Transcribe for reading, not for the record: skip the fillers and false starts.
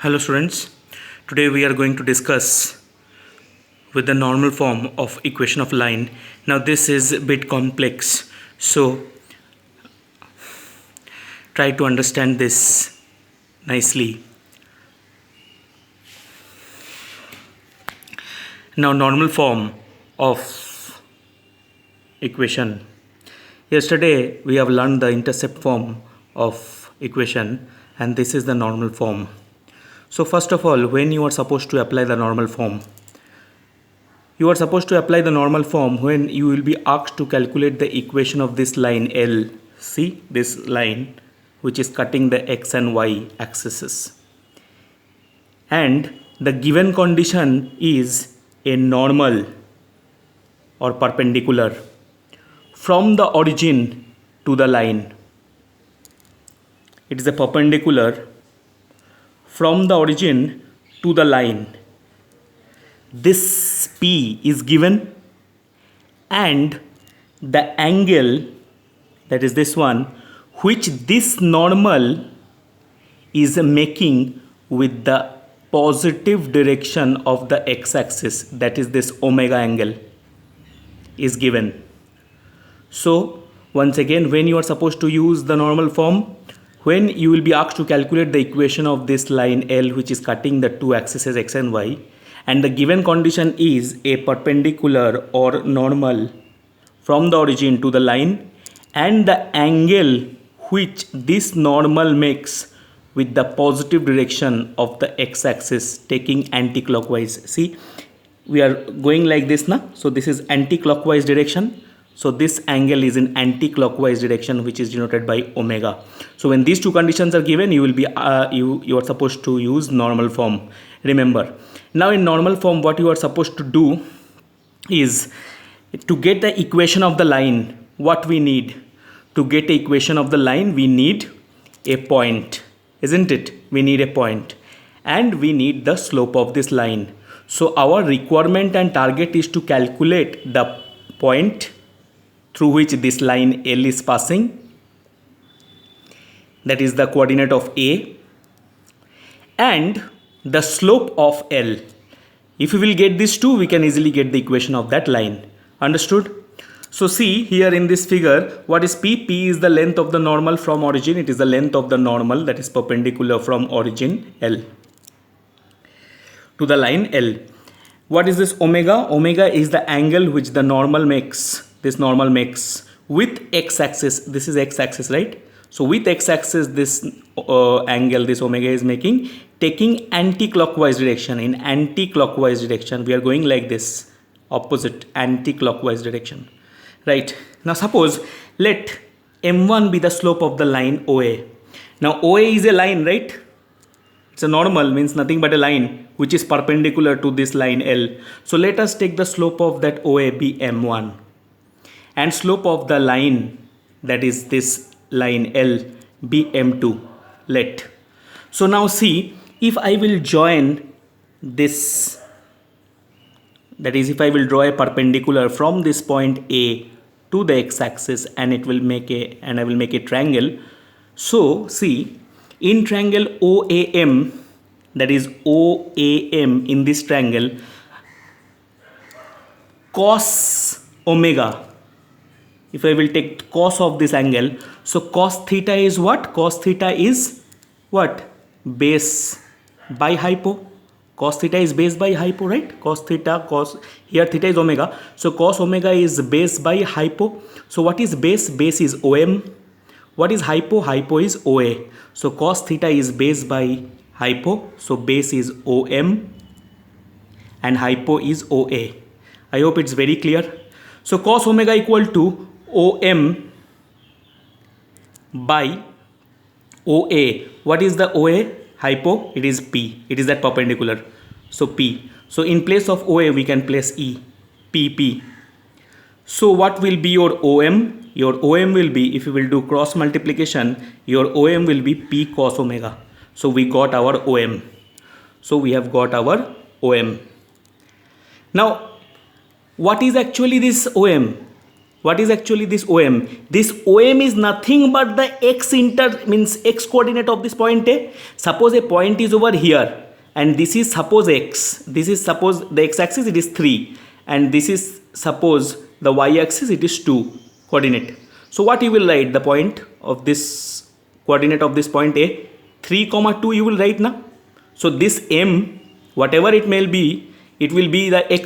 Hello students, today we are going to discuss with the normal form of equation of line. Now this is a bit complex, so try to understand this nicely. Now normal form of equation. Yesterday we have learned the intercept form of equation and this is the normal form. So first of all, when you are supposed to apply the normal form, you are supposed to apply the normal form when you will be asked to calculate the equation of this line L. See this line which is cutting the x and y axes. And the given condition is a normal or perpendicular from the origin to the line. It is a perpendicular from the origin to the line. This P is given and the angle, that is this one, which this normal is making with the positive direction of the x-axis, that is this omega angle, is given. So once again, when you are supposed to use the normal form, when you will be asked to calculate the equation of this line L which is cutting the two axes x and y, and the given condition is a perpendicular or normal from the origin to the line and the angle which this normal makes with the positive direction of the x-axis taking anti-clockwise. See, we are going like this now, so this is anti-clockwise direction. So this angle is in anti-clockwise direction, which is denoted by omega. So when these two conditions are given, you will be you are supposed to use normal form. Remember, now in normal form, what you are supposed to do is to get the equation of the line. What we need to get the equation of the line, we need a point, isn't it? We need a point, and we need the slope of this line. So our requirement and target is to calculate the point through which this line L is passing, that is the coordinate of A, and the slope of L. If we will get these two, we can easily get the equation of that line. Understood? So see here in this figure, what is P? P is the length of the normal from origin. It is the length of the normal that is perpendicular from origin L to the line L. What is this omega? Omega is the angle which the normal makes. This normal makes with x-axis. This is x-axis, right? So with x-axis, this angle, this omega is making, taking anti-clockwise direction. In anti-clockwise direction, we are going like this, opposite anti-clockwise direction, right? Now suppose let m1 be the slope of the line OA. Now OA is a line, right? It's a normal, means nothing but a line which is perpendicular to this line L. So let us take the slope of that OA be m1. And slope of the line, that is this line L, be m2. Let. So now see, if I will join this, that is if I will draw a perpendicular from this point A to the x-axis, and it will make I will make a triangle. So see, in triangle OAM, that is OAM, in this triangle, cos omega, if I will take cos of this angle, so cos theta is what? Cos theta is what? Base by hypo. Cos theta is base by hypo, right? Cos theta, cos, here theta is omega. So cos omega is base by hypo. So what is base? Base is OM. What is hypo? Hypo is OA. So cos theta is base by hypo. So base is OM and hypo is OA. I hope it's very clear. So cos omega equal to OM by OA. What is the OA? Hypo. It is P. It is that perpendicular. So P. So in place of OA, we can place E. PP. So what will be your OM? Your OM will be, if you will do cross multiplication, your OM will be P cos omega. So we got our OM. So we have got our OM. Now, what is actually this OM? what is actually this OM? This OM is nothing but the x x coordinate of this point A. Suppose a point is over here and this is suppose x, this is suppose the x axis, it is 3, and this is suppose the y axis, it is 2 coordinate. So what you will write, the point of this coordinate of this point A, 3 comma 2 you will write now. So this M, whatever it may be, it will be the x